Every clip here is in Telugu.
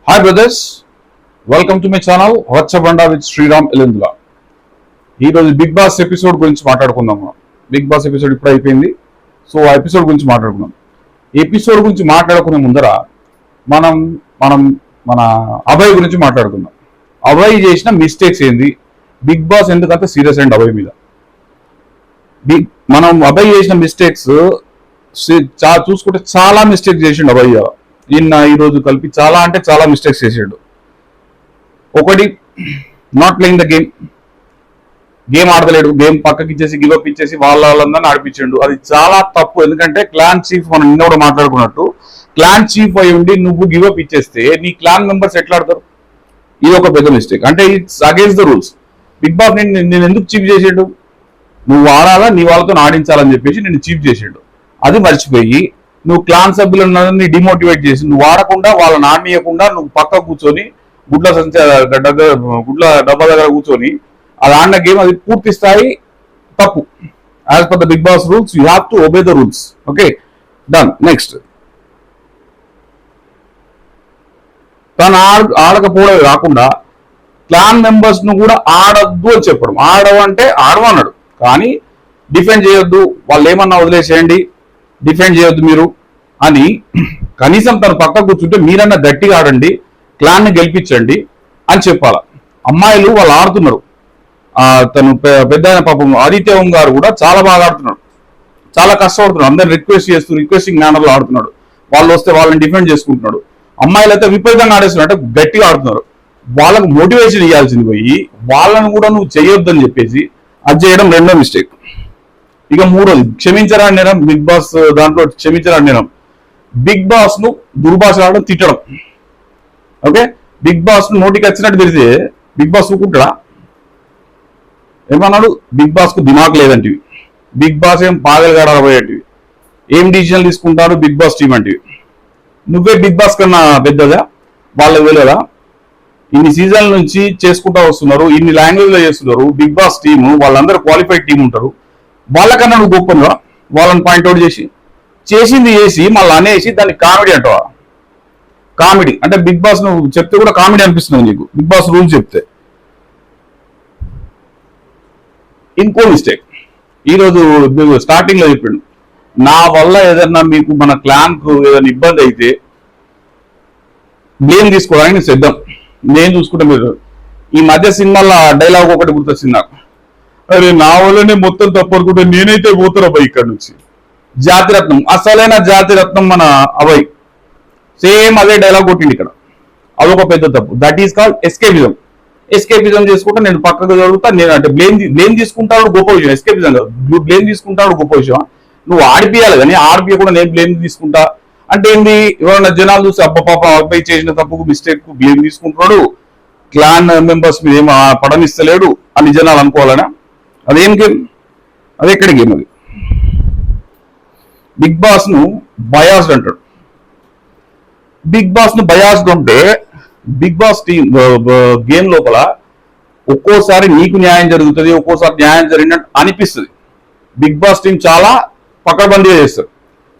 Hi brothers, welcome to my channel Rachchabanda with Sriram Elendula. ఈరోజు బిగ్ బాస్ ఎపిసోడ్ గురించి మాట్లాడుకుందాం. బిగ్ బాస్ ఎపిసోడ్ ఇప్పుడు అయిపోయింది, సో ఆ ఎపిసోడ్ గురించి మాట్లాడుకుందాం. ఎపిసోడ్ గురించి మాట్లాడుకునే ముందర మనం మనం మన అభయ్ గురించి మాట్లాడుకుందాం. అభయ్ చేసిన మిస్టేక్స్ ఏంది, బిగ్ బాస్ ఎందుకంత సీరియస్ అయింది అభయ్ మీద. మనం అభయ్ చేసిన మిస్టేక్స్ చూసుకుంటే చాలా మిస్టేక్స్ చేసిండు అభయ్. నిన్న ఈరోజు కలిపి చాలా మిస్టేక్స్ చేసాడు. ఒకటి, నాట్ ప్లేయింగ్ ద గేమ్ ఆడతలేడు. గేమ్ పక్కకి ఇచ్చేసి గివప్ ఇచ్చేసి వాళ్ళందరినీ ఆడిపించాడు. అది చాలా తప్పు. ఎందుకంటే క్లాన్ చీఫ్, మనం నిన్న కూడా మాట్లాడుకున్నట్టు, క్లాన్ చీఫ్ అయి ఉండి నువ్వు గివప్ ఇచ్చేస్తే నీ క్లాన్ మెంబర్స్ ఎట్లా ఆడతారు? ఇది ఒక పెద్ద మిస్టేక్. అంటే it's against the rules. Bigg Boss నేను ఎందుకు చీఫ్ చేసాడు? నువ్వు ఆడాలా, నీ వాళ్ళతో ఆడించాలని చెప్పేసి నేను చీఫ్ చేసాడు. అది మర్చిపోయి నువ్వు క్లాన్ సభ్యులందరినీ డిమోటివేట్ చేసి నువ్వు ఆడకుండా, వాళ్ళని ఆడనీయకుండా నువ్వు పక్క కూర్చొని గుడ్ల డబ్బా దగ్గర కూర్చొని అది ఆడిన గేమ్, అది పూర్తి స్థాయి తప్పు. As per the Bigg Boss rules you have to obey the rules. Okay, done. Next, తను ఆడకపోవడమే కాకుండా క్లాన్ మెంబర్స్ ను కూడా ఆడద్దు అని చెప్పడం. ఆడవంటే ఆడమన్నాడు, కానీ డిఫెండ్ చేయొద్దు, వాళ్ళు ఏమన్నా వదిలేసేయండి, డిఫెండ్ చేయొద్దు మీరు అని. కనీసం తను పక్క కూర్చుంటే మీరన్నా గట్టిగా ఆడండి, క్లాన్ ని గెలిపించండి అని చెప్పాలా. అమ్మాయిలు వాళ్ళు ఆడుతున్నారు. తను పెద్ద పాపం ఆదిత్య ఓం గారు కూడా చాలా బాగా ఆడుతున్నాడు, చాలా కష్టపడుతున్నాడు. అందరు రిక్వెస్ట్ చేస్తూ రిక్వెస్టింగ్ మేనర్ లో ఆడుతున్నాడు. వాళ్ళు వస్తే వాళ్ళని డిఫెండ్ చేసుకుంటున్నాడు. అమ్మాయిలు అయితే విపరీతంగా ఆడేస్తున్నారు, అంటే గట్టిగా ఆడుతున్నారు. వాళ్ళకు మోటివేషన్ ఇవ్వాల్సింది పోయి వాళ్ళను కూడా నువ్వు చేయొద్దని చెప్పేసి అది చేయడం రెండో మిస్టేక్. ఇక మూడోది, క్షమించరాని నేరం. బిగ్ బాస్ దాంట్లో క్షమించరాని నేరం బిగ్ బాస్ ను దుర్భాష ఆడడం, తిట్టడం. ఓకే, బిగ్ బాస్ ను నోటికి వచ్చినట్టు తెలిస్తే బిగ్ బాస్ ఊకుంటాడా? ఏమన్నాడు? బిగ్ బాస్ కు దిమాగ్ లేదంటివి, బిగ్ బాస్ ఏం పాగలగాడబోయేటివి, ఏం డిసిజన్ తీసుకుంటారు బిగ్ బాస్ టీం అంటివి. నువ్వే బిగ్ బాస్ కన్నా పెద్దదా? వాళ్ళకి తెలియదా? ఇన్ని సీజన్ల నుంచి చేసుకుంటా వస్తున్నారు, ఇన్ని లాంగ్వేజ్ లో చేస్తున్నారు. బిగ్ బాస్ టీము వాళ్ళందరూ క్వాలిఫైడ్ టీం ఉంటారు. వాళ్ళకన్నా నువ్వు గొప్పగా వాళ్ళని పాయింట్అవుట్ చేసింది చేసి మళ్ళీ అనేసి దాన్ని కామెడీ అంటావా? కామెడీ అంటే బిగ్ బాస్ నువ్వు చెప్తే కూడా కామెడీ అనిపిస్తుంది నీకు, బిగ్ బాస్ రూల్స్ చెప్తే. ఇంకో మిస్టేక్ ఈరోజు స్టార్టింగ్ లో చెప్పాడు, నా వల్ల ఏదన్నా మీకు మన క్లాన్ కు ఏదైనా ఇబ్బంది అయితే బ్లేమ్ తీసుకోవడానికి నేను సిద్ధం, నేను చూసుకుంటా. మీరు ఈ మధ్య సినిమాలో డైలాగ్ ఒకటి గుర్తొచ్చింది నాకు, అరే నా వల్లనే మొత్తం తప్పు అనుకుంటే నేనైతే పోతాను అబ్బాయి ఇక్కడ నుంచి. జాతిరత్నం, అసలైన జాతిరత్నం మన అభయ్ సేమ్ అదే డైలాగ్ కొట్టింది ఇక్కడ. అదొక పెద్ద తప్పు. That is called escapism. Escapism చేసుకుంటా నేను పక్కకు జరుగుతా, నేను అంటే బ్లేమ్ తీసుకుంటాడు గొప్ప విషయం. ఎస్కేపిజం కాదు, నువ్వు బ్లేమ్ తీసుకుంటాడు గొప్ప విషయం. నువ్వు ఆడిపియాలి, కానీ ఆడిపియకుండా నేను బ్లేమ్ తీసుకుంటా అంటే ఏంటి? ఎవరైనా జనాలు చూసి అబ్బ పాప అబ్బాయి చేసిన తప్పుకు మిస్టేక్ కు బ్లేమ్ తీసుకుంటున్నాడు, క్లాన్ మెంబర్స్ మీద ఏమో పడనిస్తలేడు అని జనాలు అనుకోవాలనా? అదేం గేమ్? అది ఎక్కడ గేమ్? అది బిగ్ బాస్ ను బయాస్డ్ అంటాడు. బిగ్ బాస్ ను బయాస్డ్ అంటే బిగ్ బాస్ టీం గేమ్ లోపల ఒక్కోసారి నీకు న్యాయం జరుగుతుంది, ఒక్కోసారి న్యాయం జరిగినట్టు అనిపిస్తుంది. బిగ్ బాస్ టీం చాలా పకడ్బందీగా చేస్తారు.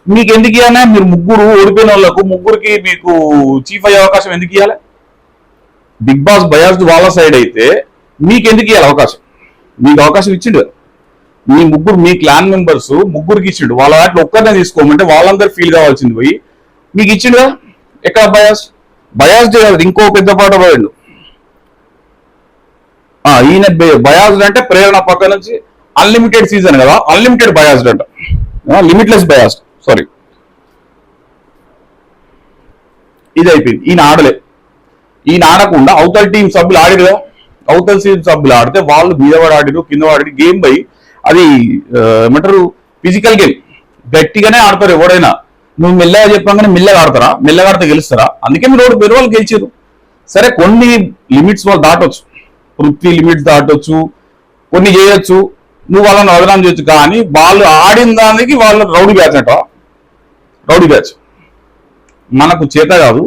మీకు ఎందుకు ఇవ్వాలి? మీరు ముగ్గురు ఓడిపోయిన వాళ్ళకు ముగ్గురికి మీకు చీఫ్ అయ్యే అవకాశం ఎందుకు ఇవ్వాలి? బిగ్ బాస్ బయాస్డ్ వాళ్ళ సైడ్ అయితే మీకు ఎందుకు ఇవ్వాలి అవకాశం? మీకు అవకాశం ఇచ్చిండు. మీ ముగ్గురు, మీ క్లాన్ మెంబర్స్ ముగ్గురికి ఇచ్చిండు. వాళ్ళ వాటిలో ఒక్కరినే తీసుకోమంటే వాళ్ళందరూ ఫీల్ కావాల్సింది పోయి మీకు ఇచ్చిండుగా. ఎక్కడ బయాస్డ్ కాదు, ఇంకో పెద్ద పాట పోయిండు. ఈయన బయాస్డ్ అంటే ప్రేరణ పక్క నుంచి అన్లిమిటెడ్ సీజన్ కదా, అన్లిమిటెడ్ బయాస్డ్ అంట, లిమిట్లెస్ బయాస్డ్. సారీ, ఇది అయిపోయింది. ఈయన ఆడలే. ఈయన ఆడకుండా అవతల టీం సభ్యులు ఆడిరు కదా, అవతల టీం సభ్యులు ఆడితే వాళ్ళు మీదవాడు ఆడిరు, కింద వాడి గేమ్ పై అది ఏమంటారు, ఫిజికల్ గేమ్. గట్టిగానే ఆడతారు ఎవడైనా. నువ్వు మెల్లగా చెప్పగానే మెల్లగా ఆడతారా? మెల్లగా ఆడితే గెలుస్తారా? అందుకే మీరు వాళ్ళు గెలిచారు. సరే, కొన్ని లిమిట్స్ వాళ్ళు దాటొచ్చు, పృథ్వీ లిమిట్స్ దాటొచ్చు, కొన్ని చేయొచ్చు, నువ్వు వాళ్ళని వదనం చేయొచ్చు. కానీ వాళ్ళు ఆడిన దానికి వాళ్ళు రౌడీ బ్యాచ్ అంట. రౌడీ బ్యాచ్ మనకు చేత కాదు,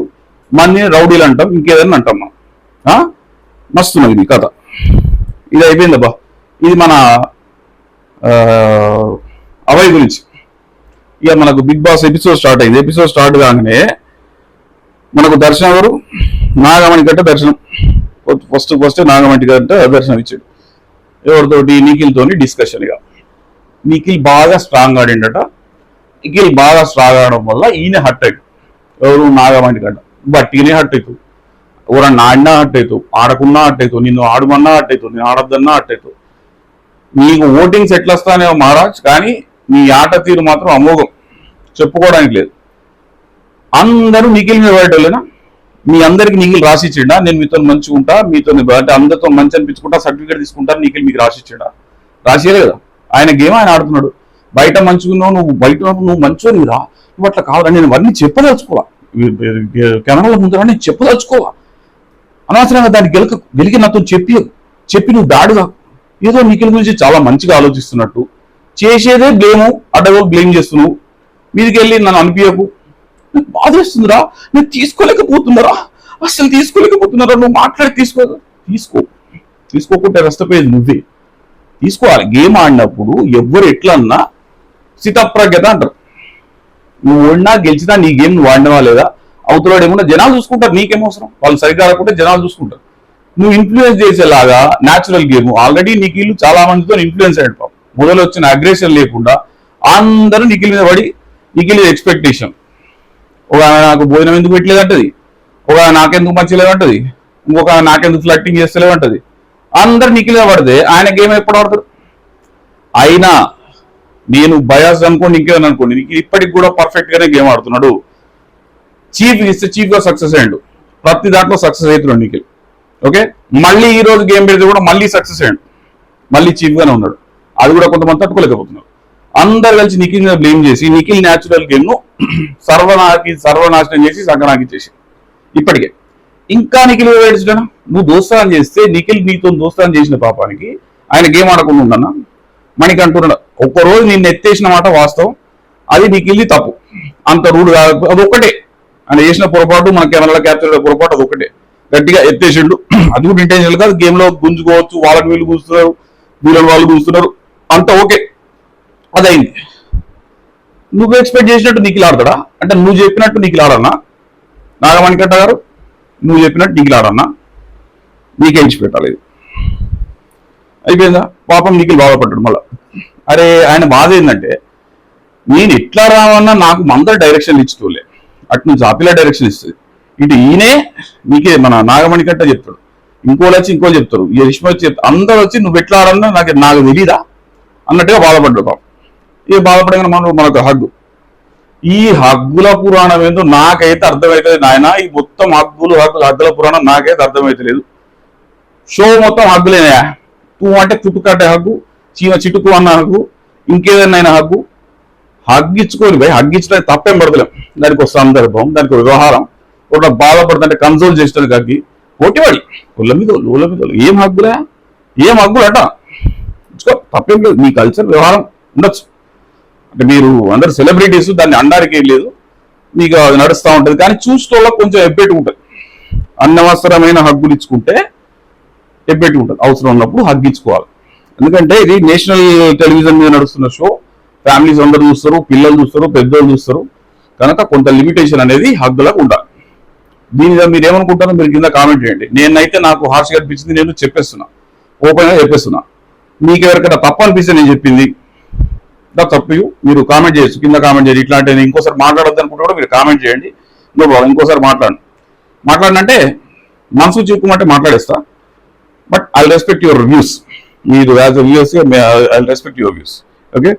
మన రౌడీలు అంటాం, ఇంకేదన్నా అంటాం మనం. మస్తున్నది మీ కథ. ఇది అయిపోయిందబ్బా. ఇది మన అభయ్ గురించి. ఇక మనకు బిగ్ బాస్ ఎపిసోడ్ స్టార్ట్ అయింది. ఎపిసోడ్ స్టార్ట్ కాగానే మనకు దర్శనం ఎవరు? నాగమణికంట దర్శనం. ఫస్ట్ నాగమణికంట దర్శనం ఇచ్చాడు. ఎవరితోటి? నిఖిల్తోని డిస్కషన్. ఇక నిఖిల్ బాగా స్ట్రాంగ్ ఆడిండట. నిఖిల్ బాగా స్ట్రాంగ్ ఆడడం వల్ల ఈయన హర్ట్ అవుతుంది. ఎవరు? నాగమణికంట. బట్టిగానే హర్ట్ అవుతావు, ఎవరన్నా ఆడినా హర్ట్ అవుతావు, ఆడకున్నా హర్ట్ అవుతావు, నిన్ను ఆడమన్నా హర్ట్ అవుతావు, నేను ఆడద్దన్నా హర్ట్ అవుతావు. నీకు ఓటింగ్స్ ఎట్లా వస్తానేమో మహారాజ్, కానీ నీ ఆట తీరు మాత్రం అమోఘం, చెప్పుకోవడానికి లేదు. అందరూ నిఖిల్ మీద పడేటోళ్ళేనా? మీ అందరికి నిఖిల్ రాసిచ్చిండా? నేను మీతో మంచిగా ఉంటా, మీతో అంటే అందరితో మంచి అనిపించుకుంటా, సర్టిఫికేట్ తీసుకుంటా, నిఖిల్ మీకు రాసిచ్చిండా? రాసియలే కదా. ఆయన గేమ్ ఆయన ఆడుతున్నాడు. బయట మంచుకున్నావు, నువ్వు బయట నువ్వు మంచోని రా, నువ్వు అట్లా కావాలని నేను అవన్నీ చెప్పదలుచుకోవా, కెమెరాల ముందు నేను చెప్పదలుచుకోవా. అనవసరంగా దాన్ని గెలికి నాతో చెప్పి నువ్వు దాడుగా ఏదో నిఖిల్ గురించి చాలా మంచిగా ఆలోచిస్తున్నట్టు చేసేదే బ్లేము, అడ్డగోలు బ్లేమ్ చేస్తున్నావు. మీదికి వెళ్ళి నన్ను అనిపించకు, నాకు బాధేస్తుందిరా, నేను తీసుకోలేకపోతున్నారా, అసలు తీసుకోలేకపోతున్నారా, నువ్వు మాట్లాడి తీసుకోకుంటే నష్టపోయేది నువ్వే. తీసుకోవాలి. గేమ్ ఆడినప్పుడు ఎవ్వరు ఎట్లన్నా స్థితప్రజ్ఞత అంటారు. నువ్వు ఓడినా గెలిచినా నీ గేమ్ నువ్వు ఆడినవా లేదా, అవతలాడు ఏమన్నా జనాలు చూసుకుంటారు, నీకేమవసరం, వాళ్ళు సరిగ్గా ఆడకుంటే జనాలు చూసుకుంటారు. నువ్వు ఇన్ఫ్లుయెన్స్ చేసేలాగా న్యాచురల్ గేమ్. ఆల్రెడీ నిఖిల్ చాలా మందితో ఇన్ఫ్లుయెన్స్ అయ్యాడు పాపం. మొదలు వచ్చిన అగ్రెషన్ లేకుండా అందరూ నిఖిల్ మీద పడి, నిఖిల్ ఎక్స్పెక్టేషన్. ఒక నాకు భోజనం ఎందుకు పెట్టలేదంటది, ఒక నాకెందుకు మంచి లేదంటది, ఇంకొక నాకెందుకు ఫ్లట్టింగ్ చేస్తలేమంటది. అందరు నిఖిల్ మీద పడితే ఆయన గేమ్ ఎప్పుడు ఆడతాడు? అయినా నేను బయాస్ అనుకోండి, ఇంకేదని అనుకోండి, నిఖిల్ ఇప్పటికి కూడా పర్ఫెక్ట్ గానే గేమ్ ఆడుతున్నాడు. చీఫ్ ఇస్తే చీఫ్ గా సక్సెస్ అయ్యాడు, ప్రతి దాంట్లో సక్సెస్ అవుతున్నాడు నిఖిల్. ఓకే, మళ్ళీ ఈ రోజు గేమ్ పెడితే కూడా మళ్ళీ సక్సెస్ అయ్యాడు, మళ్ళీ చీఫ్ గానే ఉన్నాడు. అది కూడా కొంతమంది తట్టుకోలేకపోతున్నారు. అందరు కలిసి నిఖిల్ మీద బ్లేమ్ చేసి నిఖిల్ న్యాచురల్ గేమ్ ను సర్వనాశనం చేసి సంకనాకి చేసి ఇప్పటికే ఇంకా నిఖిల్ ఏడ్చడా? నువ్వు దోస్తానం చేస్తే నిఖిల్ నీతో దోస్తానం చేసిన పాపానికి ఆయన గేమ్ ఆడకుండా ఉండన్నా? మనకి అంటున్నాడు ఒక్కరోజు నిన్ను ఎత్తేసిన మాట వాస్తవం, అది నిఖిల్ది తప్పు, అంత రూడ్ కాదు. అది ఒక్కటే ఆయన చేసిన పొరపాటు, మన కెమెరాలో క్యాప్చర్ పొరపాటు, అది ఒకటే. గట్టిగా ఎత్తేసిండు, అది కూడా ఇంటెన్షనల్ కాదు. గేమ్ లో గుంజుకోవచ్చు, వాళ్ళకి వీళ్ళు కూస్తున్నారు, వీళ్ళని వాళ్ళు కూస్తున్నారు, అంత ఓకే, అదైంది. నువ్వు ఎక్స్పెక్ట్ చేసినట్టు నిఖిల్ ఆడతాడా? అంటే నువ్వు చెప్పినట్టు నిఖిల్ ఆడన్నా? నాగమణికంట గారు, నువ్వు చెప్పినట్టు నిఖిల్ ఆడన్నా? నీకే ఇచ్చి పెట్టాలి. అయిపోయిందా? పాపం నిఖిల్ బాధపడ్డాడు మళ్ళా. అరే ఆయన బాధ ఏంటంటే, నేను ఎట్లా రావన్నా నాకు అందరు డైరెక్షన్ ఇచ్చుకోలే, అటు నుంచి ఆపిలా డైరెక్షన్ ఇస్తుంది, ఇటు ఈయనే నీకే మన నాగమణికంట చెప్తాడు, ఇంకోళ్ళు వచ్చి ఇంకోళ్ళు చెప్తారు, ఈ రిష్మ వచ్చి అందరూ వచ్చి నువ్వు ఎట్లా ఆడన్నా నాకు తెలీదా అన్నట్టుగా బాధపడ్డాడు పాపం. ఇక బాధపడగానే మనకు హగ్గు. ఈ హగ్గుల పురాణం ఏందో నాకైతే అర్థమవుతుంది నాయన. ఈ మొత్తం హగ్గుల పురాణం నాకైతే అర్థమవుతలేదు. షో మొత్తం హగ్గులేనా? నువ్వు అంటే చుట్టుకట్టే హగ్గు, చీమ చిటుకు అన్న హగ్గు, ఇంకేదైనా హగ్గు. హగ్గిచ్చుకొని పోయి హగ్గిచ్చడానికి తప్పేం పడతలేం. దానికి ఒక సందర్భం, దానికి ఒక వ్యవహారం, ఒక బాధపడుతుంటే కన్సోల్ చేసడానికి హగ్గి ఒట్టివాడి ఒళ్ళ మీద ఏం హగ్గులే, ఏం హగ్గులు అట తప్పేం లేదు. మీ కల్చర్ వ్యవహారం ఉండొచ్చు, అంటే మీరు అందరు సెలబ్రిటీస్, దాన్ని అనడానికి ఏం లేదు, మీకు అది నడుస్తూ ఉంటుంది. కానీ చూసుకోవాళ్ళకి కొంచెం ఎబ్బెట్టు ఉంటుంది. అనవసరమైన హగ్గులు ఇచ్చుకుంటే ఎబ్బెట్టు ఉంటుంది. అవసరం ఉన్నప్పుడు హగ్గించుకోవాలి. ఎందుకంటే ఇది నేషనల్ టెలివిజన్ మీద నడుస్తున్న షో, ఫ్యామిలీస్ అందరూ చూస్తారు, పిల్లలు చూస్తారు, పెద్దోళ్ళు చూస్తారు, కనుక కొంత లిమిటేషన్ అనేది హగ్గులకు ఉండాలి. దీని మీద మీరు ఏమనుకుంటారో మీరు కింద కామెంట్ చేయండి. నేనైతే నాకు హార్ష్గా అనిపించింది, నేను చెప్పేస్తున్నా, ఓపెన్ గా చెప్పేస్తున్నా. మీకు ఎవరికైనా తప్పు అనిపిస్తే నేను చెప్పింది తప్పు, మీరు కామెంట్ చేయొచ్చు, కింద కామెంట్ చేయండి. ఇట్లాంటి ఇంకోసారి మాట్లాడొద్దు అనుకుంటే కూడా మీరు కామెంట్ చేయండి, నో ప్రాబ్లం. ఇంకోసారి మాట్లాడినంటే మనసు చిక్కుమంటే మాట్లాడేస్తా, but I respect your views. మీరు as a views I respect your views. Okay,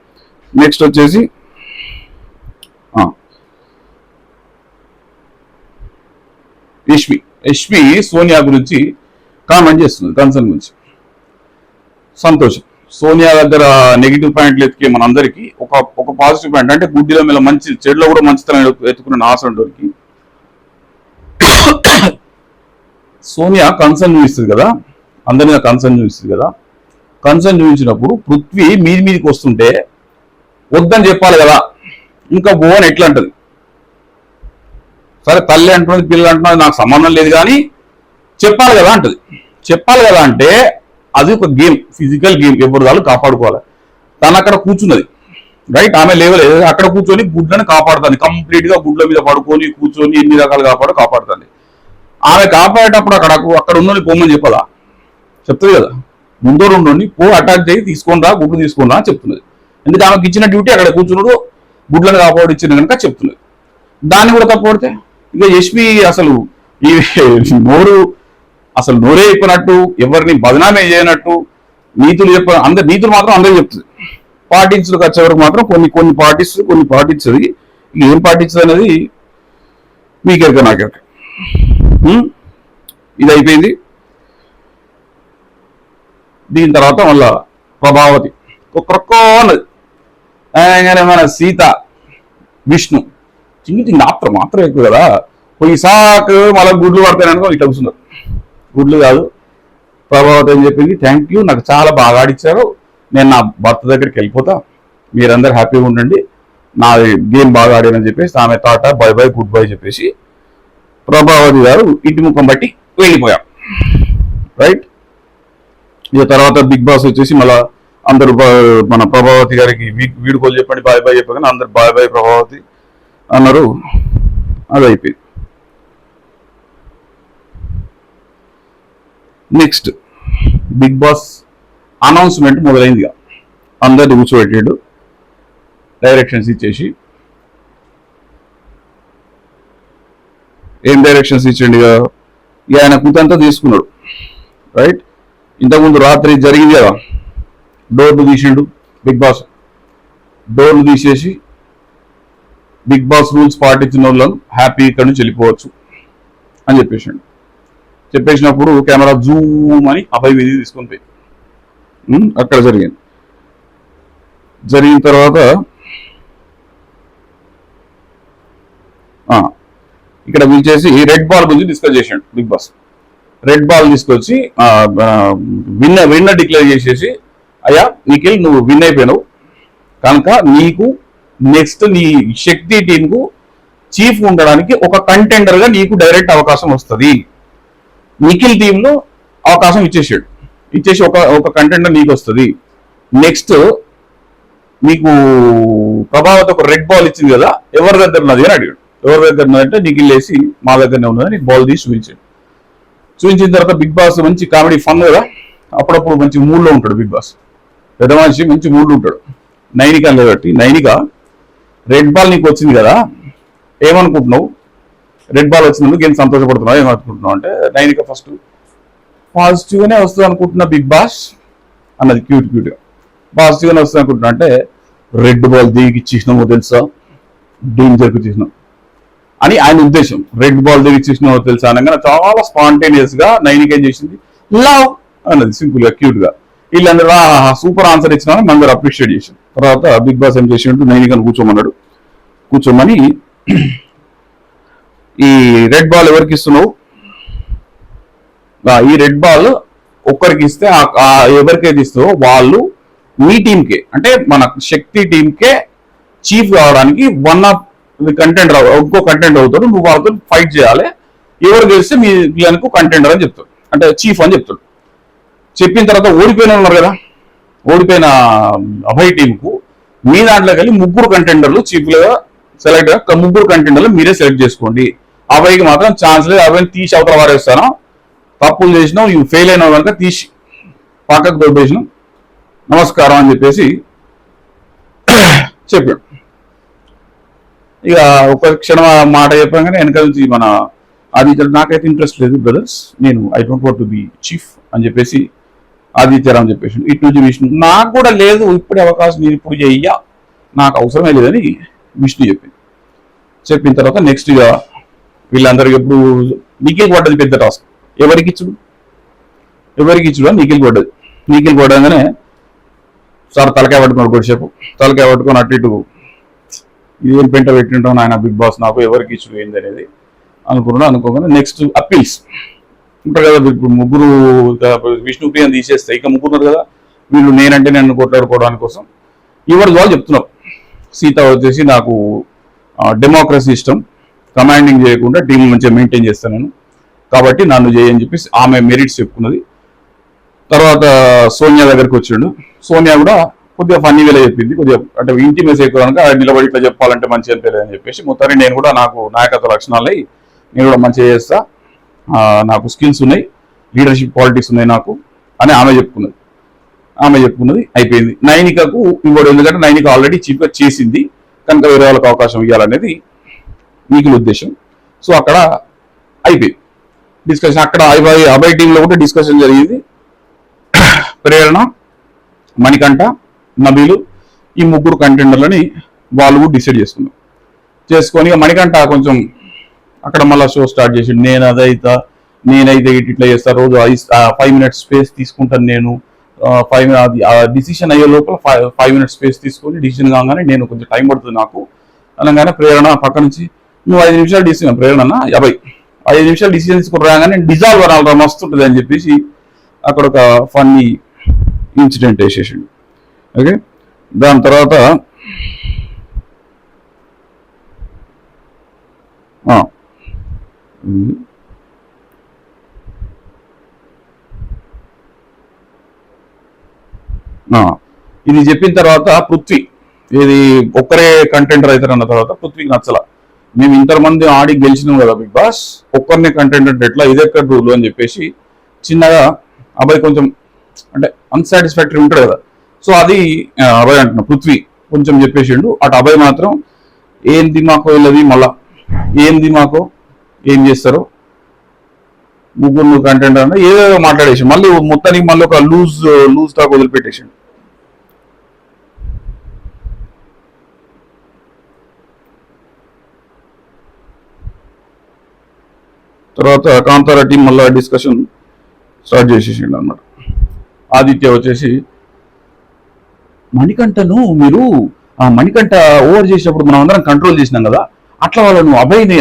next వచ్చేసి యష్మి సోనియా గురించి కామెంట్ చేస్తుంది, కన్సర్న్ గురించి. సంతోషం. సోనియా దగ్గర నెగిటివ్ పాయింట్లు ఎత్తికే మనందరికీ ఒక పాజిటివ్ పాయింట్ అంటే గుడ్డిలో మీద మంచి, చెడులో కూడా మంచితనం ఎత్తుకున్న ఆసంటోరికి సోనియా కన్సర్న్ చూపిస్తుంది కదా, అందరి మీద కన్సర్న్ చూపిస్తుంది కదా. కన్సర్న్ చూపించినప్పుడు పృథ్వీ మీదికి వస్తుంటే వద్దని చెప్పాలి కదా, ఇంకా బోన్ ఎట్లా అంటది? సరే తల్లి అంటున్నది, పిల్లలు అంటున్నది, నాకు సంబంధం లేదు కానీ చెప్పాలి కదా అంటది. చెప్పాలి కదా అంటే అది ఒక గేమ్, ఫిజికల్ గేమ్, ఎవరు వాళ్ళు కాపాడుకోవాలి. తను అక్కడ కూర్చున్నది, రైట్, ఆమె లేవలేదు, అక్కడ కూర్చొని గుడ్లను కాపాడుతుంది, కంప్లీట్ గా గుడ్ల మీద పడుకొని కూర్చొని ఎన్ని రకాలు కాపాడుతుంది. ఆమె కాపాడేటప్పుడు అక్కడ ఉన్నోని పోమని చెప్పదా? చెప్తుంది కదా, ముందు రెండు పో అటాక్ చేయి, తీసుకొని రా, గుడ్లు తీసుకొని రా అని చెప్తున్నది. ఎందుకంటే ఆమెకి ఇచ్చిన డ్యూటీ అక్కడ కూర్చున్నాడు, గుడ్లను కాపాడిచ్చింది కనుక చెప్తున్నది. దాన్ని కూడా తప్పడితే ఇక ఎస్పీ అసలు ఈ నోరు అసలు నోరే చెప్పినట్టు, ఎవరిని బదనామే చేయనట్టు, నీతులు అందరు నీతులు మాత్రం అందరూ చెప్తుంది. పాటించడానికి వచ్చే వరకు మాత్రం కొన్ని పాటిస్తుంది, కొన్ని పాటించదు. ఏం పాటించదు అనేది మీకెరక నాకెరక. ఇది అయిపోయింది. దీని తర్వాత మళ్ళా ప్రభావతి ఒక్కొక్క అన్నది. మన సీత విష్ణు చిన్న మాత్రం ఎక్కువ కదా, పోయి సాకు మళ్ళీ గుడ్లు పడతాయనుకో ఇట్లా కూర్చున్నారు. గుడ్లు కాదు, ప్రభావతి అని చెప్పింది, థ్యాంక్ యూ, నాకు చాలా బాగా ఆడిచ్చారు, నేను నా భర్త దగ్గరికి వెళ్ళిపోతా, మీరందరూ హ్యాపీగా ఉండండి, నా గేమ్ బాగా ఆడానని చెప్పేసి ఆమె tata bye by good bye చెప్పేసి ప్రభావతి గారు ఇంటి ముఖం బట్టి వెళ్ళిపోయారు. రైట్. ఇక తర్వాత బిగ్ బాస్ వచ్చేసి మళ్ళా అందరూ మన ప్రభావతి గారికి వీడుకోలు చెప్పండి, బాయ్ బాయ్ చెప్పగానే అందరు బాయ్ బాయ్ ప్రభావతి అన్నారు. అది అయిపోయింది. నెక్స్ట్ బిగ్ బాస్ అనౌన్స్మెంట్ మొదలైందిగా. అందరిని కూర్చోబెట్టాడు, డైరెక్షన్స్ ఇచ్చేసి. ఏం డైరెక్షన్స్ ఇచ్చిండు? ఇక ఆయన కూతంతా తీసుకున్నాడు. రైట్. ఇంతకుముందు రాత్రి జరిగింది కదా, డోర్లు తీసిండు బిగ్ బాస్. డోర్లు తీసేసి బిగ్ బాస్ రూల్స్ పాటించిన వాళ్ళను హ్యాపీ ఇక్కడ నుంచి వెళ్ళిపోవచ్చు అని చెప్పేసినప్పుడు కెమెరా జూమ్ అని అభయ్ విధి తీసుకొని పోయి అక్కడ జరిగిన తర్వాత ఇక్కడ పిలిచేసి రెడ్ బాల్ గురించి డిస్కస్ చేసాడు బిగ్ బాస్. రెడ్ బాల్ తీసుకొచ్చి విన్నర్ డిక్లేర్ చేసేసి, అయ్యా నిఖిల్ నువ్వు విన్ అయిపోయినావు కనుక నీకు నెక్స్ట్ నీ శక్తి టీంకు చీఫ్ ఉండడానికి ఒక కంటెండర్ గా నీకు డైరెక్ట్ అవకాశం వస్తుంది. నిఖిల్ టీంను అవకాశం ఇచ్చేసి ఒక కంటెండర్ నీకు వస్తుంది. నెక్స్ట్ నీకు ప్రభావతి ఒక రెడ్ బాల్ ఇచ్చింది కదా, ఎవరి దగ్గర ఉన్నది అని అడిగాడు. ఎవరి దగ్గర ఉన్నదంటే నిఖిల్ వేసి మా దగ్గరనే ఉన్నదని బాల్ తీసి చూపించిన తర్వాత బిగ్ బాస్ మంచి కామెడీ ఫన్ కదా, అప్పుడప్పుడు మంచి మూడ్లో ఉంటాడు బిగ్ బాస్. పెద్ద మనిషి మంచి మూడ్లో ఉంటాడు. నైనిక కాబట్టి, నైనిక రెడ్ బాల్ నీకు వచ్చింది కదా, ఏమనుకుంటున్నావు? రెడ్ బాల్ వచ్చినందుకు ఏం సంతోషపడుతున్నావు, ఏమనుకుంటున్నావు అంటే, నైనిక ఫస్ట్ పాజిటివ్గానే వస్తుంది అనుకుంటున్నా బిగ్ బాస్ అన్నది క్యూట్గా. పాజిటివ్గానే వస్తుంది అనుకుంటున్నా అంటే, రెడ్ బాల్ దేనికి ఇచ్చేసినామో తెలుసా, డేంజర్కి ఇచ్చేసినాం అని ఆయన ఉద్దేశం. రెడ్ బాల్ దేనికి ఇచ్చేసినామో తెలుసా అనగా చాలా స్పాంటేనియస్ గా నైనిక ఏం చేసింది, లవ్ అన్నది సింపుల్ గా క్యూట్ గా. వీళ్ళందరూ సూపర్ ఆన్సర్ ఇచ్చినా అందరూ అప్రిషియేట్ చేశారు. తర్వాత బిగ్ బాస్ ఏం చేసినట్టు నైనికను కూర్చోమన్నాడు. కూర్చోమని ఈ రెడ్ బాల్ ఎవరికి ఇస్తున్నావు, ఈ రెడ్ బాల్ ఒక్కరికి ఇస్తే ఎవరికైతే ఇస్తావో వాళ్ళు మీ టీంకే, అంటే మన శక్తి టీంకే చీఫ్ కావడానికి వన్ ఆఫ్ కంటెండర్, ఇంకో కంటెండర్ అవుతాడు. నువ్వు వాళ్ళతో ఫైట్ చేయాలి, ఎవరు గెలిస్తే మీ ప్లాన్కు కంటెండర్ అని చెప్తాడు, అంటే చీఫ్ అని చెప్తాడు. చెప్పిన తర్వాత ఓడిపోయిన ఉన్నారు కదా, ఓడిపోయిన అభయ్ టీంకు మీ దాంట్లోకి వెళ్ళి 3 కంటెండర్లు చీఫ్లుగా సెలెక్ట్ గా 3 కంటెండర్లు మీరే సెలెక్ట్ చేసుకోండి. అభయ్కి మాత్రం ఛాన్స్ లేదు, అభయ్ని తీసి అవతల వారేస్తాను, తప్పులు చేసినావు, ఇవి ఫెయిల్ అయినావు కనుక తీసి పక్కకు దొబ్బేసినావు, నమస్కారం అని చెప్పేసి చెప్పాడు. ఇక ఒక క్షణం మాట చెప్పగానే వెనక నుంచి మన ఆదిత్య, నాకైతే ఇంట్రెస్ట్ లేదు బ్రదర్స్, నేను I don't want to be chief అని చెప్పేసి ఆదిత్యరామ్ చెప్పేసి, ఇటు నుంచి విష్ణు, నాకు కూడా లేదు ఇప్పుడే అవకాశం, నేను ఇప్పుడు చెయ్యా, నాకు అవసరమే లేదని విష్ణు చెప్పిన తర్వాత నెక్స్ట్ ఇక వీళ్ళందరికీ ఎప్పుడు నిఖిల్ పడ్డది పెద్ద టాస్క్. ఎవరికి ఇచ్చుడు అని నిఖిల్ పడ్డగానే సార్ తలకాయ పట్టుకున్నాడు. కొద్దిసేపు తలకాయ పట్టుకొని అటు ఇటు ఇదేం పెంట పెట్టింటాం ఆయన బిగ్ బాస్, నాకు ఎవరికి ఇచ్చుడు ఏంది అనేది అనుకోగానే నెక్స్ట్ అప్పీల్స్ ఉంటారు కదా. ఇప్పుడు 3 విష్ణుప్రియని తీసేస్తే ఇక 3 ఉన్నారు కదా, వీళ్ళు నేనంటే నన్ను కొట్లాడుకోవడానికి కోసం ఎవరికి వాళ్ళు చెప్తున్నారు. సీత వచ్చేసి నాకు డెమోక్రసీ ఇష్టం, కమాండింగ్ చేయకుండా టీం మంచిగా మెయింటైన్ చేస్తాను నేను, కాబట్టి నన్ను చేయని చెప్పేసి ఆమె మెరిట్స్ చెప్పుకున్నది. తర్వాత సోనియా దగ్గరికి వచ్చిండు. సోనియా కూడా కొద్దిగా ఫన్నీ వేలా చెప్పింది, కొద్దిగా అంటే ఇంటిమేస్ ఎక్కువ కనుక నిలబడి ఇట్లా చెప్పాలంటే మంచి అనిపించలేదు అని చెప్పేసి, మొత్తాన్ని నేను కూడా నాకు నాయకత్వ లక్షణాలు నేను కూడా మంచిగా చేస్తా, నాకు స్కిల్స్ ఉన్నాయి, లీడర్షిప్ క్వాలిటీస్ ఉన్నాయి నాకు అని ఆమె చెప్పుకున్నది. అయిపోయింది. నైనికకు ఇవ్వడు, ఎందుకంటే నైనిక ఆల్రెడీ చీఫ్గా చేసింది కనుక వేరే వాళ్ళకి అవకాశం ఇవ్వాలనేది నిఖిల్ ఉద్దేశం. సో అక్కడ అయిపోయింది డిస్కషన్. అక్కడ అభయ్ టీంలో కూడా డిస్కషన్ జరిగింది. ప్రేరణ, మణికంఠ, నబీలు ఈ ముగ్గురు కంటెండర్లని వాళ్ళు కూడా డిసైడ్ చేసుకొని మణికంఠ కొంచెం అక్కడ మళ్ళీ షో స్టార్ట్ చేసి నేనైతే ఇట్లా చేస్తా, రోజు 5 minutes స్పేస్ తీసుకుంటాను నేను, 5 డిసిషన్ అయ్యే లోపల 5 minutes స్పేస్ తీసుకొని డిసిషన్ కాగానే నేను కొంచెం టైం పడుతుంది నాకు అనగానే ప్రేరణ పక్క నుంచి నువ్వు 5 నిమిషాలు డిసిషన్, ప్రేరణ 5 నిమిషాలు డిసిషన్ తీసుకుని రాగానే డిజాల్వ్ అనాలి మస్తుంటుంది అని చెప్పేసి అక్కడ ఒక ఫన్నీ ఇన్సిడెంట్ వేసేసిండు. ఓకే, దాని తర్వాత ఇది చెప్పిన తర్వాత పృథ్వీ ఇది ఒక్కరే కంటెండర్ అవుతారన్న తర్వాత పృథ్వీకి నచ్చల. మేము ఇంతమంది ఆడి గెలిచినాం కదా బిగ్ బాస్, ఒక్కరినే కంటెండర్ ఎట్లా, ఇదెక్కడ రూల్ అని చెప్పేసి చిన్నగా అబ్బాయి కొంచెం అంటే అన్సాటిస్ఫాక్టరీ ఉంటాడు కదా. సో అది అబ్బాయి అంటున్నా పృథ్వీ కొంచెం చెప్పేసిండు. అటు అబ్బాయి మాత్రం ఏంది మాకో వెళ్ళది, మళ్ళా ఏంది మాకో ఏం చేస్తారో ముగ్గురు కంటెంట్ అంటే ఏదేదో మాట్లాడేసి మళ్ళీ మొత్తానికి మళ్ళీ ఒక లూజ్ టాక్ వదిలిపెట్టేసాడు. తర్వాత కాంతారా టీం మళ్ళీ డిస్కషన్ స్టార్ట్ చేసేసిండు అన్నమాట. ఆదిత్య వచ్చేసి మణికంఠను మీరు మణికంఠ ఓవర్ చేసినప్పుడు మనం అందరం కంట్రోల్ చేసినాం కదా, అట్లా వాళ్ళను అభయ్ని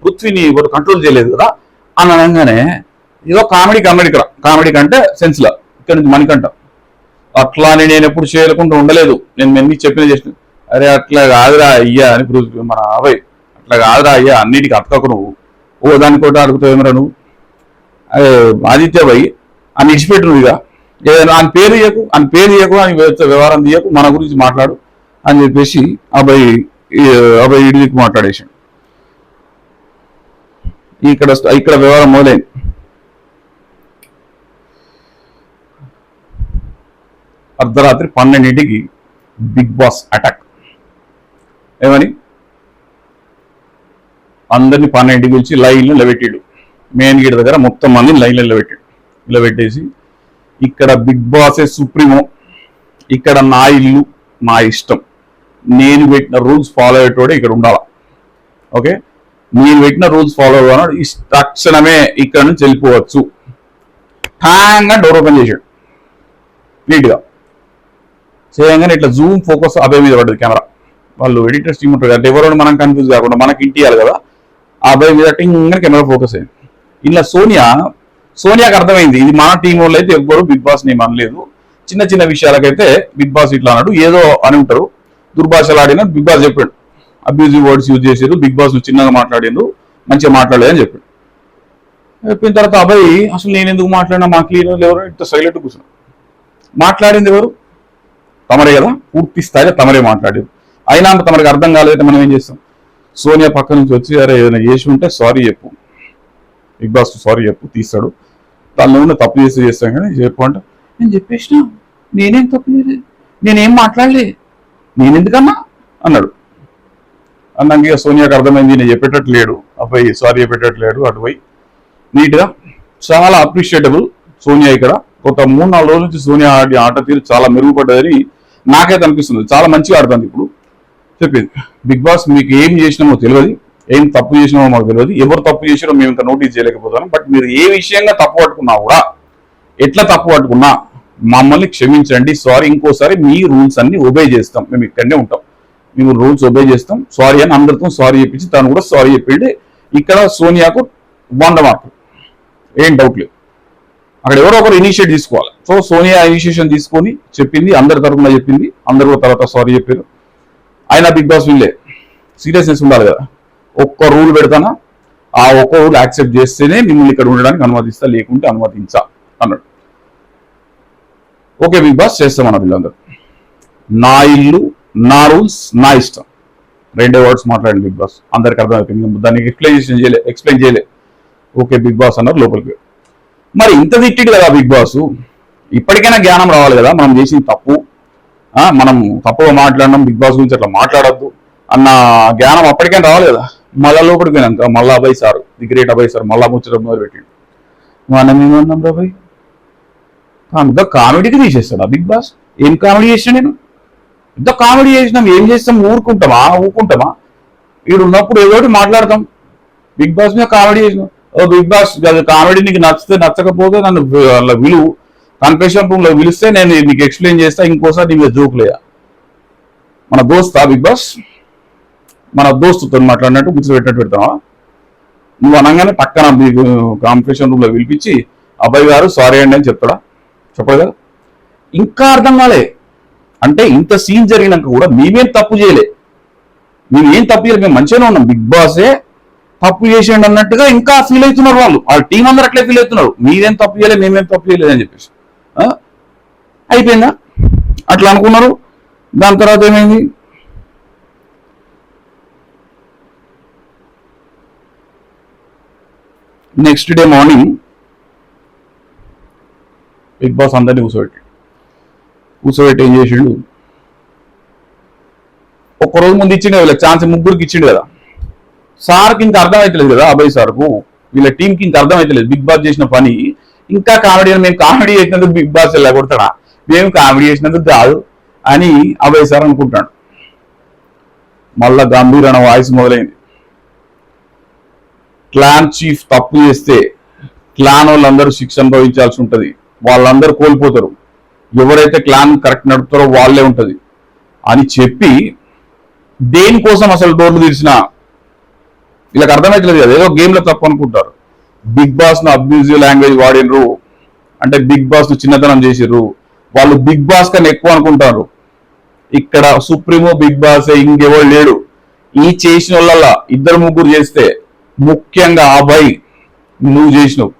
పృథ్వీని ఎవరు కంట్రోల్ చేయలేదు కదా అని అనగానే ఏదో కామెడీ కంటే సెన్స్లా ఇక్కడ నుంచి మణికంఠ అట్లా అని నేను ఎప్పుడు చేయకుండా ఉండలేదు, నేను ఎన్ని చెప్పిన చేసిన, అరే అట్లా కాదురా అయ్యా అని మన అభయ్ అట్లా కాదురా అయ్యా అన్నిటికీ అతకకు నువ్వు, ఓ దానికోట అడుగుతావు ఏమరా నువ్వు, ఆదిత్య భయ్ అని ఇచ్చిపెట్టు నువ్వు, ఇక ఏదైనా ఆయన పేరు ఇయ్యకు అని వ్యవహారం తీయకు, మన గురించి మాట్లాడు అని చెప్పేసి అభయ్ ఇడికి మాట్లాడేసాడు. ఇక్కడ వ్యవహారం మొదలైంది. అర్ధరాత్రి 12ంటికి బిగ్ బాస్ అటాక్. ఏమని అందరినీ 12ంటికి పిలిచి లైన్లో నిలబెట్టాడు. మెయిన్ గేట్ దగ్గర మొత్తం మందిని లైన్లో నిలబెట్టేసి ఇక్కడ బిగ్ బాసే సుప్రీమో, ఇక్కడ నా ఇల్లు నా ఇష్టం, నేను పెట్టిన రూల్స్ ఫాలో అయ్యేటోడే ఇక్కడ ఉండాలా. ఓకే, నేను పెట్టిన రూల్స్ ఫాలో అవ్వను, తక్షణమే ఇక్కడ నుంచి వెళ్ళిపోవచ్చు. హ్యాంగ్గా డోర్ ఓపెన్ చేశాడు నీట్గా చేయగానే ఇట్లా జూమ్ ఫోకస్ అభయ్ మీద పడ్డది కెమెరా. వాళ్ళు ఎడిటర్స్ టీమ్ ఉంటారు కదా, ఎవరో మనం కన్ఫ్యూజ్ కాకుండా మనకి ఇంటి ఇవ్వాలి కదా, ఆ అభయ్ మీద టింగ్గా కెమెరా ఫోకస్ అయింది. ఇలా సోనియాకి అర్థమైంది ఇది మన టీం వాళ్ళు అయితే ఎవ్వరు బిగ్ బాస్ నేమ్ అనలేదు, చిన్న చిన్న విషయాలకైతే బిగ్ బాస్ ఇట్లా అన్నాడు ఏదో అని ఉంటారు, దుర్భాషలు ఆడినా బిగ్ బాస్ చెప్పాడు, అబ్యూజివ్ వర్డ్స్ యూజ్ చేసారు, బిగ్ బాస్ చిన్నగా మాట్లాడిండు, మంచిగా మాట్లాడలేదని చెప్పాడు. చెప్పిన తర్వాత అబ్బాయి అసలు నేను ఎందుకు మాట్లాడినా మాకు ఎవరు ఇంత సైలెంట్ కూర్చున్నా, మాట్లాడింది ఎవరు తమరే కదా, పూర్తి స్థాయిలో తమరే మాట్లాడారు, అయినా తమరికి అర్థం కాలేదంటే మనం ఏం చేస్తాం. సోనియా పక్క నుంచి వచ్చి అరే ఏదైనా చేసి ఉంటే సారీ చెప్పు, బిగ్ బాస్ సారీ చెప్పు తీస్తాడు, దానిలో ఉన్న తప్పు చేస్తాం కానీ చెప్పు అంటే నేను చెప్పేసిన నేనేం తప్పు చేయలేదు, నేనేం మాట్లాడలే, నేనెందుకన్నా అన్నాడు. అన్నాక ఇక సోనియాకి అర్థమైంది నేను చెప్పేటట్లేడు అబ్బాయి, సారీ చెప్పేటట్లేడు, అటుపోయి నీట్గా చాలా అప్రిషియేటబుల్ సోనియా. ఇక్కడ ఒక 3-4 రోజుల నుంచి సోనియా ఆట తీరు చాలా మెరుగుపడ్డదని నాకైతే అనిపిస్తుంది, చాలా మంచిగా ఆడుతుంది. ఇప్పుడు చెప్పింది బిగ్ బాస్ మీకు ఏం చేసినామో తెలియదు, ఏం తప్పు చేసినామో మాకు తెలియదు, ఎవరు తప్పు చేసినామో మేము ఇంకా నోటీస్ చేయలేకపోతాం, బట్ మీరు ఏ విషయంగా తప్పు పట్టుకున్నా కూడా ఎట్లా తప్పు పట్టుకున్నా మమ్మల్ని క్షమించండి, సారీ, ఇంకోసారి మీ రూల్స్ అన్ని ఒబే చేస్తాం, మేము ఇక్కడనే ఉంటాం, మేము రూల్స్ ఒబే చేస్తాం, సారీ అని అందరితో సారీ చెప్పించి తను కూడా సారీ చెప్పిండి. ఇక్కడ సోనియాకు 100 మార్కులు, ఏం డౌట్ లేదు. అక్కడ ఎవరో ఒకరు ఇనిషియేట్ తీసుకోవాలి. సో సోనియా ఇనిషియేషన్ తీసుకొని చెప్పింది, అందరి తరఫున చెప్పింది, అందరు కూడా తర్వాత సారీ చెప్పారు. అయినా బిగ్ బాస్ వీళ్ళే సీరియస్నెస్ ఉండాలి కదా, ఒక్క రూల్ పెడతానా ఆ ఒక్క రూల్ యాక్సెప్ట్ చేస్తేనే మిమ్మల్ని ఇక్కడ ఉండడానికి అనుమతిస్తా, లేకుంటే అనుమతించా అన్నాడు. ఓకే బిగ్ బాస్ చేస్తామన్న వీళ్ళందరూ, నా ఇల్లు నా రూల్స్ నా ఇష్టం, 2 వర్డ్స్ మాట్లాడండి బిగ్ బాస్, అందరికి అర్థమైపోయింది, దానికి ఎక్స్ప్లెయిన్ చేయలే. ఓకే బిగ్ బాస్ అన్నారు లోపలికి. మరి ఇంత తిట్టిడు కదా బిగ్ బాస్, ఇప్పటికైనా జ్ఞానం రావాలి కదా, మనం చేసిన తప్పు, మనం తప్పుగా మాట్లాడడం, బిగ్ బాస్ గురించి అట్లా మాట్లాడద్దు అన్న జ్ఞానం అప్పటికైనా రావాలి కదా. మళ్ళా లోపలికి పోయినాక మళ్ళా Abhay sir, the great Abhay sir మళ్ళా ముచ్చడం మొదలు పెట్టిండు. మనం ఏమన్నాం అభయ్, ఇంత కామెడీకి తీసేస్తాడు ఆ బిగ్ బాస్. ఏం కామెడీ చేసిన నేను, ఇంత కామెడీ చేసినాం, ఏం చేస్తాం, ఊరుకుంటామా వీడు ఉన్నప్పుడు ఏదో ఒకటి మాట్లాడతాం. బిగ్ బాస్ మీద కామెడీ చేసినాం, బిగ్ బాస్ కామెడీ నీకు నచ్చితే నచ్చకపోతే నన్ను అలా విలువు, కన్ఫెషన్ రూమ్ లో పిలిస్తే నేను నీకు ఎక్స్ప్లెయిన్ చేస్తా, ఇంకోసారి నీ మీద జోకులేదా. మన దోస్తా బిగ్ బాస్, మన దోస్తుతో మాట్లాడినట్టు గుర్తు పెట్టినట్టు పెడతావా నువ్వు? అనగానే పక్కన కాంపిటీషన్ రూమ్ లో పిలిపించి అబ్బాయి గారు సారీ అండి అని చెప్తాడా? చెప్పడు కదా. ఇంకా అర్థం కాలే అంటే ఇంత సీన్ జరిగినాక కూడా మేమేం తప్పు చేయలే, మేమేం తప్పు చేయలేదు, మేము మంచిగానే ఉన్నాం, బిగ్ బాసే తప్పు చేసేయండి అన్నట్టుగా ఇంకా ఫీల్ అవుతున్నారు వాళ్ళు, వాళ్ళ టీం అందరూ అట్లే ఫీల్ అవుతున్నారు, మీరేం తప్పు చేయలేదు మేమేం తప్పు చేయలేదు అని చెప్పేసి. అయిపోయిందా అట్లా అనుకున్నారు. దాని తర్వాత ఏమైంది, next day morning Bigg Boss అందరినీ కూర్చోబెట్టి ఏం చేసిండు, ఒక్కరోజు ముందు ఇచ్చిండు వీళ్ళకి ఛాన్స్, ముగ్గురికి ఇచ్చిండు కదా. సార్కి ఇంకా అర్థమవుతలేదు కదా, అభయ్ సార్కు వీళ్ళ టీంకి ఇంకా అర్థమవుతలేదు బిగ్ బాస్ చేసిన పని. ఇంకా కామెడీ, మేము కామెడీ చేసినందుకు బిగ్ బాస్ ఎలా కొడతాడా, మేము కామెడీ చేసినందుకు కాదు అని అభయ్ సార్ అనుకుంటాడు. మళ్ళా గంభీరమైన వాయిస్ మొదలైంది, క్లాన్ చీఫ్ తప్పు చేస్తే క్లాన్ వాళ్ళందరూ శిక్ష అనుభవించాల్సి ఉంటుంది, వాళ్ళందరూ కోల్పోతారు, ఎవరైతే క్లాన్ కరెక్ట్ నడుపుతారో వాళ్ళే ఉంటది అని చెప్పి, దేనికోసం అసలు డోర్లు తీసినా వీళ్ళకి అర్థమవుతలేదు కదా, ఏదో గేమ్ లో తప్పు అనుకుంటారు. బిగ్ బాస్ ను అబ్యూజివ్ లాంగ్వేజ్ వాడినరు అంటే బిగ్ బాస్ ను చిన్నతనం చేసిర్రు, వాళ్ళు బిగ్ బాస్ కన్నా ఎక్కువ అనుకుంటారు. ఇక్కడ సుప్రీమో బిగ్ బాస్, ఇంకెవరు లేడు. ఈ చేసిన వాళ్ళ ఇద్దరు ముగ్గురు చేస్తే, ముఖ్యంగా అభయ్ నువ్వు చేసినావు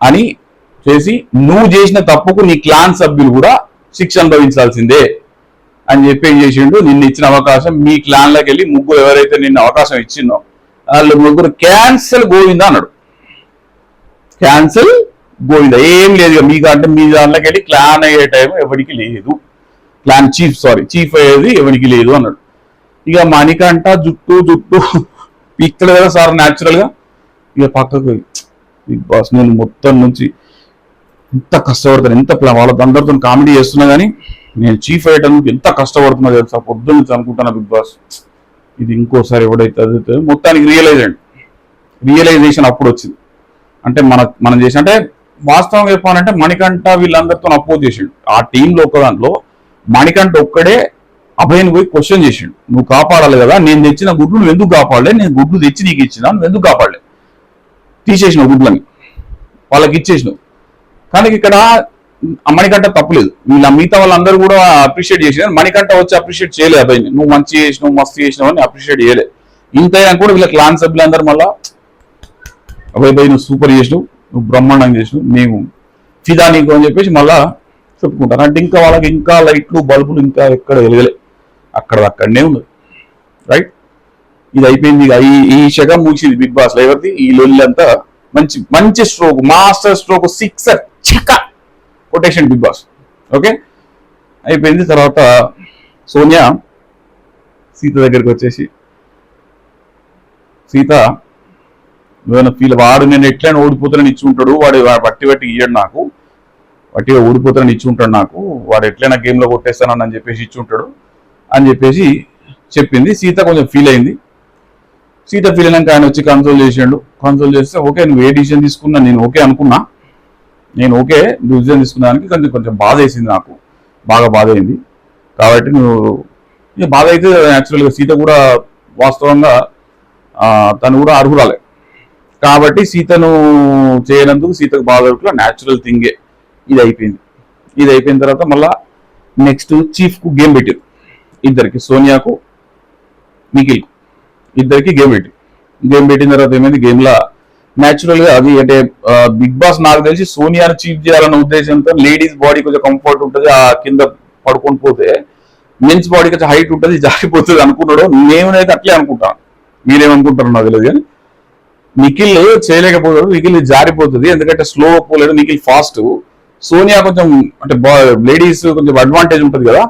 అని చేసి, నువ్వు చేసిన తప్పుకు నీ క్లాన్ సభ్యులు కూడా శిక్ష అనుభవించాల్సిందే అని చెప్పి ఏం చేసిండు, నిన్ను ఇచ్చిన అవకాశం మీ క్లాన్లోకి వెళ్ళి ముగ్గురు ఎవరైతే నిన్ను అవకాశం ఇచ్చిందో వాళ్ళు ముగ్గురు క్యాన్సల్ గోవిందా అన్నాడు. క్యాన్సల్ గోవిందా, ఏం లేదు మీకు అంటే మీ దాంట్లోకి వెళ్ళి క్లాన్ అయ్యే టైం ఎవరికి లేదు, క్లాన్ చీఫ్ అయ్యేది ఎవరికి లేదు అన్నాడు. ఇక మణికంట జుట్టు పీక్తడు కదా సార్ న్యాచురల్ గా. ఇక పక్కకు బిగ్ బాస్ నేను మొత్తం నుంచి ఎంత కష్టపడతాను, ఎంత వాళ్ళందరితో కామెడీ చేస్తున్నా కానీ నేను చీఫ్ అయ్యేటందుకు ఎంత కష్టపడుతున్నా తెలుసా, పొద్దున్న నుంచి అనుకుంటున్నా బిగ్ బాస్ ఇది ఇంకోసారి ఎవడైతే అదే. మొత్తానికి రియలైజేషన్ అప్పుడు వచ్చింది. అంటే మనం చేసిన అంటే వాస్తవం చెప్పాలంటే మణికంఠ వీళ్ళందరితో అపోజ్ చేసిండు. ఆ టీంలో ఒక దాంట్లో మణికంఠ ఒక్కడే అభయని పోయి క్వశ్చన్ చేసిండు, నువ్వు కాపాడాలి కదా, నేను తెచ్చిన గుడ్లు నువ్వు ఎందుకు కాపాడలే, నేను గుడ్లు తెచ్చి నీకు ఇచ్చినా నువ్వు ఎందుకు కాపాడలే, తీసేసినావు గుడ్లని వాళ్ళకి ఇచ్చేసినావు. కానీ ఇక్కడ మణికంఠ తప్పులేదు, వీళ్ళ మిగతా వాళ్ళందరూ కూడా అప్రిషియేట్ చేసినారు, మణికంఠ వచ్చి అప్రిషియేట్ చేయలేదు అబ్బాయిని, నువ్వు మంచి చేసినావు మస్తు చేసినావు అని అప్రిషియేట్ చేయలేదు. ఇంతైనా కూడా వీళ్ళ క్లాన్ సభ్యులందరూ మళ్ళా అబ్బాయి నువ్వు సూపర్ చేసినావు, నువ్వు బ్రహ్మాండంగా చేసినావు, మేము ఫిదా నీకు అని చెప్పేసి మళ్ళా చెప్పుకుంటారు. అంటే ఇంకా వాళ్ళకి ఇంకా లైట్లు బల్బులు ఇంకా ఎక్కడ వెలగలే, అక్కడనే ఉంది. రైట్, ఇది అయిపోయింది. ఈ శకం ముగిసింది బిగ్ బాస్ లో. ఎవరిది ఈ లొల్లంతా మంచి స్ట్రోక్, మాస్టర్ స్ట్రోక్, సిక్సర్ చిక్క కొటేషన్ బిగ్ బాస్. ఓకే అయిపోయింది. తర్వాత సోనియా సీత దగ్గరికి వచ్చేసి, సీత నువ్వేనా ఫీల్, వాడు నేను ఎట్లయినా ఓడిపోతానని ఇచ్చి ఉంటాడు, వాడు బట్టి ఇయ్యాడు నాకు, వట్టిగా ఓడిపోతానని ఇచ్చి ఉంటాడు నాకు, వాడు ఎట్లయినా గేమ్లో కొట్టేస్తానని చెప్పేసి ఇచ్చి ఉంటాడు అని చెప్పేసి చెప్పింది. సీత కొంచెం ఫీల్ అయింది. సీత ఫీల్ అయినాక ఆయన వచ్చి కన్సోల్ చేసిండు. కన్సోల్ చేస్తే ఓకే నువ్వు ఏ డిసిజన్ తీసుకున్నా నేను ఓకే అనుకున్నా, నేను ఓకే డిసిజన్ తీసుకున్నానికి కొంచెం బాధ వేసింది, నాకు బాగా బాధ అయింది. కాబట్టి నువ్వు బాధ అయితే యాక్చువల్గా సీత కూడా వాస్తవంగా తను కూడా అర్హురాలే కాబట్టి సీతను చేయనందుకు సీతకు బాధ న్యాచురల్ థింగే. ఇది అయిపోయింది. ఇది అయిపోయిన తర్వాత మళ్ళా నెక్స్ట్ చీఫ్ కు గేమ్ పెట్టారు ఇద్దరికి, సోనియాకు నిఖిల్కు ఇద్దరికి గేమ్ పెట్టిన తర్వాత ఏమైంది, గేమ్ లా న్యాచురల్ గా అది అంటే బిగ్ బాస్ నాకు తెలిసి సోనియాను చీఫ్ చేయాలన్న ఉద్దేశంతో, లేడీస్ బాడీ కొంచెం కంఫర్ట్ ఉంటుంది, ఆ కింద పడుకొని పోతే మెన్స్ బాడీ కొంచెం హైట్ ఉంటుంది, జారిపోతుంది అనుకున్నాడు. నేనైతే అట్లే అనుకుంటాను, మీరేమనుకుంటారు నాకు తెలియదు. కానీ నిఖిల్ చేయలేకపోతాడు, నిఖిల్ జారిపోతుంది, ఎందుకంటే స్లో పోలేడు, నిఖిల్ ఫాస్ట్. సోనియా కొంచెం అంటే లేడీస్ కొంచెం అడ్వాంటేజ్ ఉంటుంది కదా,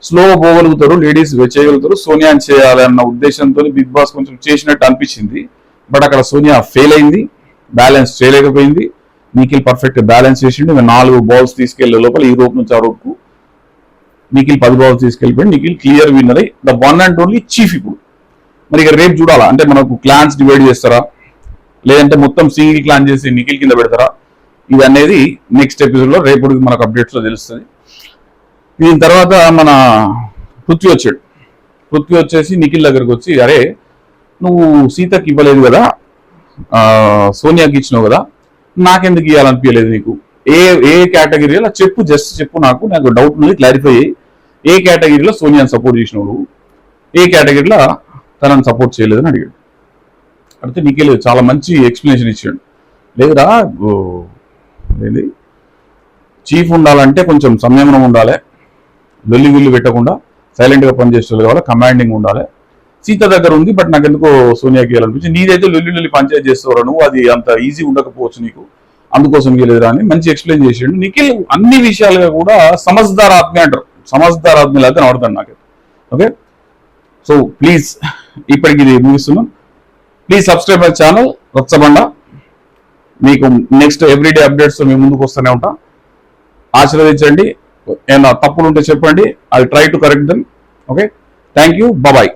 స్లో పోగలుగుతారు, లేడీస్ చేయగలుగుతారు, సోనియా చేయాలన్న ఉద్దేశంతో బిగ్ బాస్ కొంచెం చేసినట్టు అనిపించింది. బట్ అక్కడ సోనియా ఫెయిల్ అయింది, బ్యాలెన్స్ చేయలేకపోయింది. నిఖిల్ పర్ఫెక్ట్ బ్యాలెన్స్ చేసిండు. 4 బాల్స్ తీసుకెళ్లే లోపల ఈ రోప్ నుంచి ఆ రోప్కు నిఖిల్ 10 బాల్స్ తీసుకెళ్ళిపోయి నిఖిల్ క్లియర్ విన్నర్ అయ్యి the one and only chief. ఇప్పుడు మరి ఇక రేపు చూడాలా, అంటే మనకు క్లాన్స్ డివైడ్ చేస్తారా, లేదంటే మొత్తం సింగిల్ క్లాన్ చేసి నిఖిల్ కింద పెడతారా, ఇది అనేది నెక్స్ట్ ఎపిసోడ్ లో రేపు మనకు అప్డేట్స్ లో తెలుస్తుంది. దీని తర్వాత మన పృథ్వీ వచ్చాడు. పృథ్వీ వచ్చేసి నిఖిల్ దగ్గరకు వచ్చి, అరే నువ్వు సీతకి ఇవ్వలేదు కదా, సోనియాకి ఇచ్చినావు కదా, నాకెందుకు ఇవ్వాలనిపించలేదు నీకు, ఏ కేటగిరీలో చెప్పు, జస్ట్ చెప్పు, నాకు డౌట్ ఉంది, క్లారిఫై అయ్యి ఏ కేటగిరీలో సోనియాని సపోర్ట్ చేసినావు నువ్వు, ఏ కేటగిరీలో తనని సపోర్ట్ చేయలేదని అడిగాడు. అడిగితే నిఖిల్ చాలా మంచి ఎక్స్ప్లెనేషన్ ఇచ్చాడు. లేదురా ఏంది, చీఫ్ ఉండాలంటే కొంచెం సంయమనం ఉండాలి, లొల్లి విల్లు పెట్టకుండా సైలెంట్గా పనిచేసేవాళ్ళు కావాలి, కమాండింగ్ ఉండాలి. సీత దగ్గర ఉంది, బట్ నాకు ఎందుకో సోనియాకి ఇవ్వాలనిపించి, నీదైతే లొల్లి పంచాయతీ చేస్తావు నువ్వు, అది అంత ఈజీ ఉండకపోవచ్చు నీకు, అందుకోసం ఇవ్వలేదురా అని మంచి ఎక్స్ప్లెయిన్ చేసాడు. నిఖిల్ అన్ని విషయాలుగా కూడా సమజ్దార్ ఆత్మీయ అంటారు, సమజ్దార్ ఆత్మీయులు అయితే నడుతాడు నాకు. ఓకే, సో ప్లీజ్ ఇప్పటికి ఇది ముగిస్తున్నాం. ప్లీజ్ సబ్స్క్రైబ్ మై ఛానల్ రచ్చబండ. మీకు నెక్స్ట్ ఎవ్రీడే అప్డేట్స్ మేము ముందుకు వస్తూనే ఉంటాం. ఆశీర్వదించండి, ఏమన్నా తప్పులు ఉంటే చెప్పండి, I try to correct them. Okay, thank you, bye.